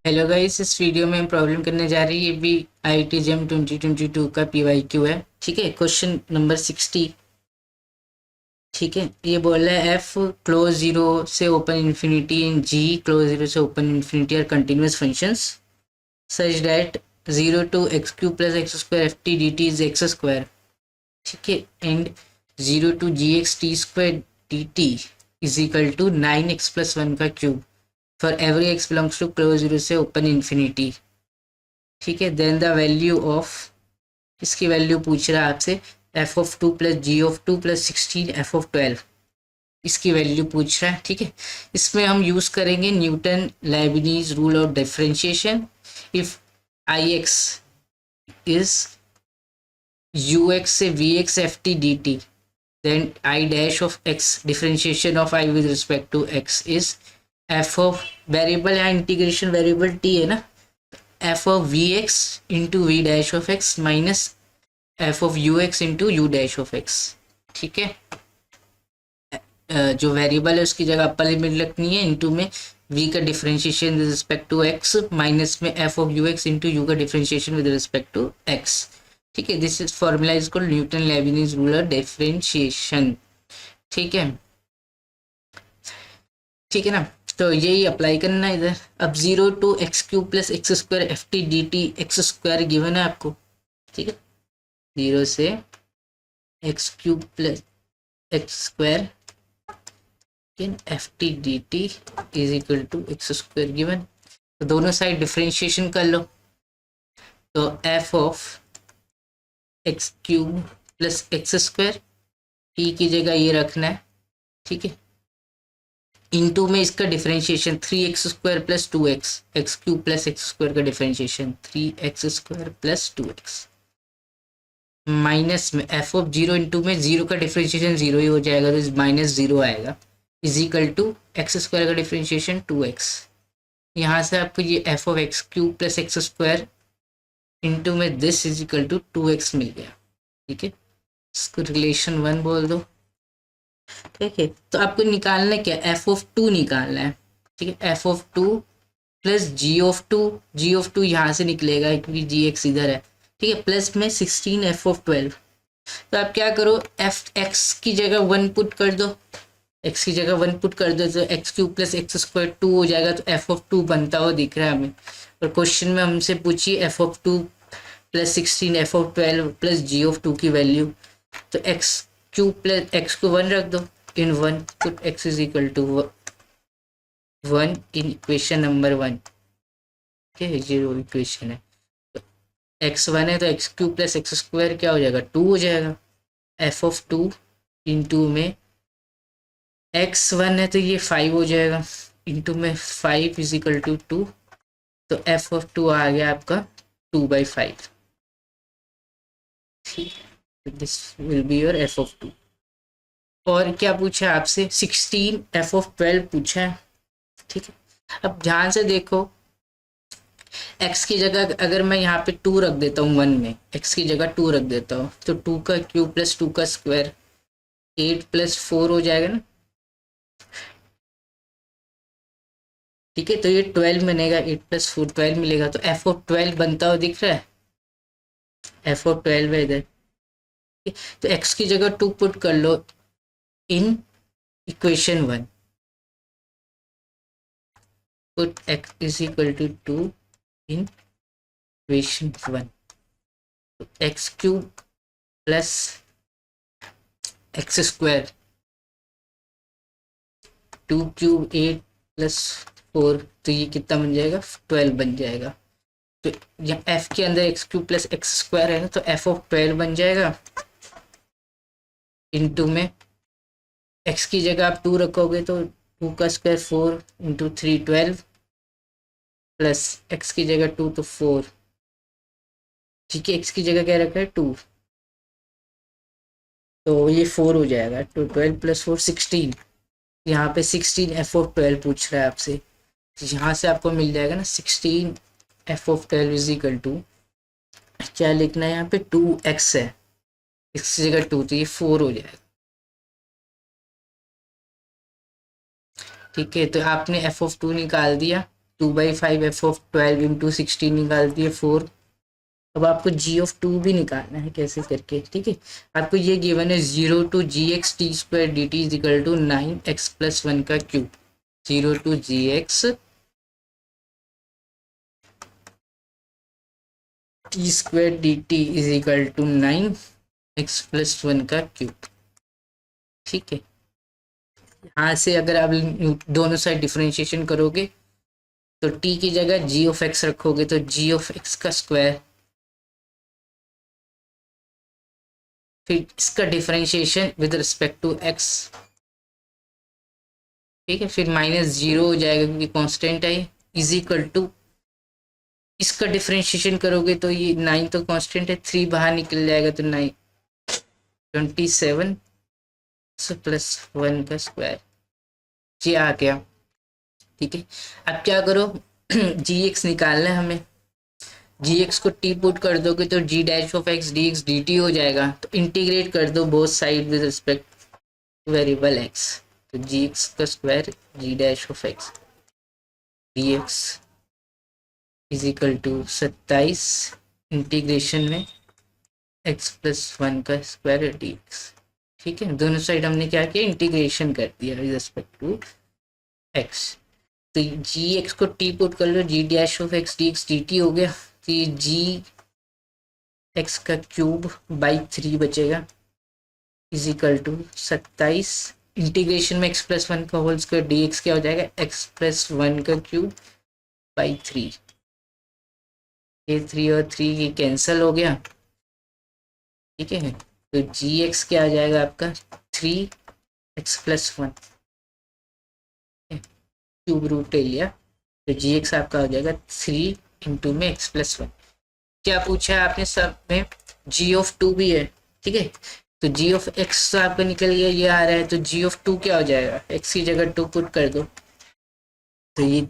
Hello guys, इस video में हम प्रॉब्लम करने जा रही है। ये भी IIT जेम 2022 का PYQ है। ठीक है, क्वेश्चन नंबर 60। ठीक है, ये बोल रहा है एफ क्लोज जीरो से open infinity and g close zero से open infinity are continuous functions such that 0 to x³ plus x square f t d t is x square. ठीक है, and 0 to gx t² dt is equal to 9x+1 का cube for every x belongs to close zero से open infinity. ठीक है, then the value of, इसकी वैल्यू पूछ रहा है आपसे f(2) plus g(2) plus 16 f(12), इसकी वैल्यू पूछ रहा है। ठीक है, इसमें हम यूज करेंगे Newton Leibniz rule of differentiation. If ix is ux से vx ft dt, then I dash of x differentiation of I with respect to x is f of variable या इंटीग्रेशन वेरिएबल t है ना, f of vx into v dash of x minus f of ux into u dash of x। ठीक है, जो variable है उसकी जगह upper limit रखनी है, इंटू में v का differentiation with respect to x minus में f of ux into u का differentiation with respect to x। ठीक है, this is formula is called Newton Leibniz rule of differentiation. ठीक है, ठीक है ना, तो यही अप्लाई करना है इधर। अब 0 to x³ plus x square f t d t x square given है आपको। ठीक है, 0 से x³ plus x square f t d t is equal to x square given. तो दोनों साइड डिफ्रेंशिएशन कर लो, तो f of x³ plus x square t की जगह ये रखना है। ठीक है, इंटू में इसका differentiation 3x² plus 2x, x³ plus x square का differentiation 3x² plus 2x minus में f ऑफ 0 इंटू में 0 का डिफरेंशिएशन 0 ही हो जाएगा, तो माइनस 0 आएगा, is equal to x square का डिफरेंशिएशन 2x। यहाँ से आपको ये f of x³ plus x square into में this is equal to 2x मिल गया। ठीक है, इसको रिलेशन 1 बोल दो। ठीक है, तो आपको निकालना क्या, f(2) निकालना है। ठीक है, f(2) प्लस g(2) यहाँ से निकलेगा क्योंकि gx इधर है। ठीक है, प्लस में 16 f(12). तो आप क्या करो, x की जगह 1 पुट कर दो, x की जगह 1 पुट कर दो तो x³ प्लस एक्स स्क्वायर 2 हो जाएगा। तो f(2) बनता हुआ दिख रहा है हमें, और क्वेश्चन में हमसे पूछिए f(2) plus 16 f(12) plus g(2) की वैल्यू। तो x³ प्लस x को 1 रख दो, in 1 put x is equal to 1 in equation number 1। ठीक है, जीरो इक्वेशन है, तो x1 है तो x³ प्लस एक्स स्क्वायर क्या हो जाएगा, 2 हो जाएगा। f(2) इंटू में x1 है तो ये 5 हो जाएगा, इंटू में 5 इज इक्वल टू 2, तो f(2) आ गया आपका 2/5। ठीक, this will be your f(2). और क्या पूछा है आपसे, 16 f(12) पूछा है। ठीक है, अब ध्यान से देखो, x की जगह अगर मैं यहाँ पे 2 रख देता हूँ 1 में, x की जगह 2 रख देता हूँ, तो 2 का क्यूब प्लस 2 का स्क्वायर 8 प्लस 4 हो जाएगा ना। ठीक है, तो ये 12 बनेगा, 8 प्लस 4 12 मिलेगा, तो f(12) बनता हुआ दिख रहा है, f(12) है इधर। तो x की जगह 2 पुट कर लो in equation 1, put x is equal to 2 in equation 1। तो x³ plus x square 2 cube 8 plus 4, तो ये कितना बन जाएगा, 12 बन जाएगा। तो यहाँ f के अंदर x³ प्लस एक्स स्क्वायर है ना, तो f(12) बन जाएगा, इंटू में x की जगह आप 2 रखोगे तो 2 का स्क्वायर 4 इंटू 3 12 प्लस x की जगह 2 तो 4। ठीक है, x की जगह क्या रखा है 2, तो ये 4 हो जाएगा, तो 12 प्लस 4 16। यहाँ पे 16 f(12) पूछ रहा है आपसे, यहाँ से आपको मिल जाएगा ना 16 f(12) इज इक्वल टू, क्या लिखना है यहाँ पे 2x है, x की जगह 2, तो ये 4 हो जाएगा। ठीक है, तो आपने f(2) निकाल दिया, 2/5 एफ ऑफ 12 इंटू 16 निकाल दिए 4। अब आपको जी ऑफ 2 भी निकालना है कैसे करके, ठीक है। आपको ये गिवन है 0 to g x t square d t is equal to 9x+1 का cube. 0 to g x t square d t is equal to 9x+1 का क्यूब, ठीक है। यहाँ से अगर आप दोनों साइड डिफरेंशिएशन करोगे तो t की जगह g ऑफ x रखोगे तो g ऑफ x का स्क्वायर, फिर इसका differentiation with respect to x, ठीक है। फिर -0 हो जाएगा क्योंकि कांस्टेंट है, इज इक्वल टू इसका डिफरेंशिएशन करोगे तो ये 9 तो कांस्टेंट है, 3 बाहर निकल जाएगा तो 9 27 प्लस 1 का स्क्वायर, ये आ गया, ठीक है। अब क्या करो जी एक्स निकालना है हमें, जी एक्स को टी पुट कर दोगे तो g dash of x d x d t हो जाएगा, तो इंटीग्रेट कर दो both side with respect to variable x, तो जी एक्स का square g dash of x d x is equal to 27 integration में x+1 का स्क्वायर डी एक्स, ठीक है। दोनों साइड हमने क्या किया, इंटीग्रेशन कर दिया विद रिस्पेक्ट टू एक्स, तो जी एक्स को टी पुट कर लो, g dash of x d x d t हो गया, तो ये जी एक्स का क्यूब बाई 3 बचेगा इज इक्वल टू 27 इंटीग्रेशन में x+1 का होल स्क्वायर डी एक्स क्या हो जाएगा, x+1 का क्यूब बाई 3, ये 3 और 3 ये कैंसिल हो गया, ठीक है। तो जी एक्स क्या आ जाएगा आपका 3x+1 क्यूब रूट ले लिया, तो जी एक्स आपका हो जाएगा 3 इंटू में x+1। क्या पूछा है आपने सब में, जी ऑफ 2 भी है, ठीक है। तो जी ऑफ एक्स आपका निकल गया, ये आ रहा है, तो जी ऑफ 2 क्या हो जाएगा, एक्स की जगह 2 पुट कर दो तो ये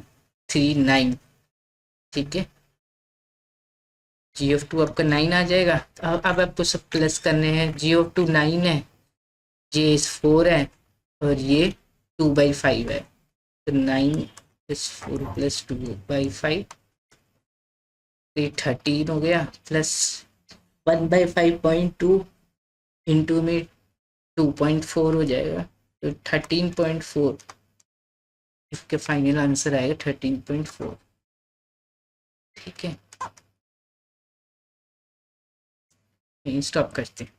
3 9, ठीक है। जी ऑफ 2 आपका 9 आ जाएगा। अब आपको सब प्लस करने हैं, जी ऑफ 2 9 है, जे इज 4 है और ये 2/5 है, तो 9+4 + 2/5 ये 13 हो गया, प्लस 1/5.2 इंटू में 2.4 हो जाएगा, तो 13.4 इसके फाइनल आंसर आएगा 13.4, ठीक है। स्टॉप करते हैं।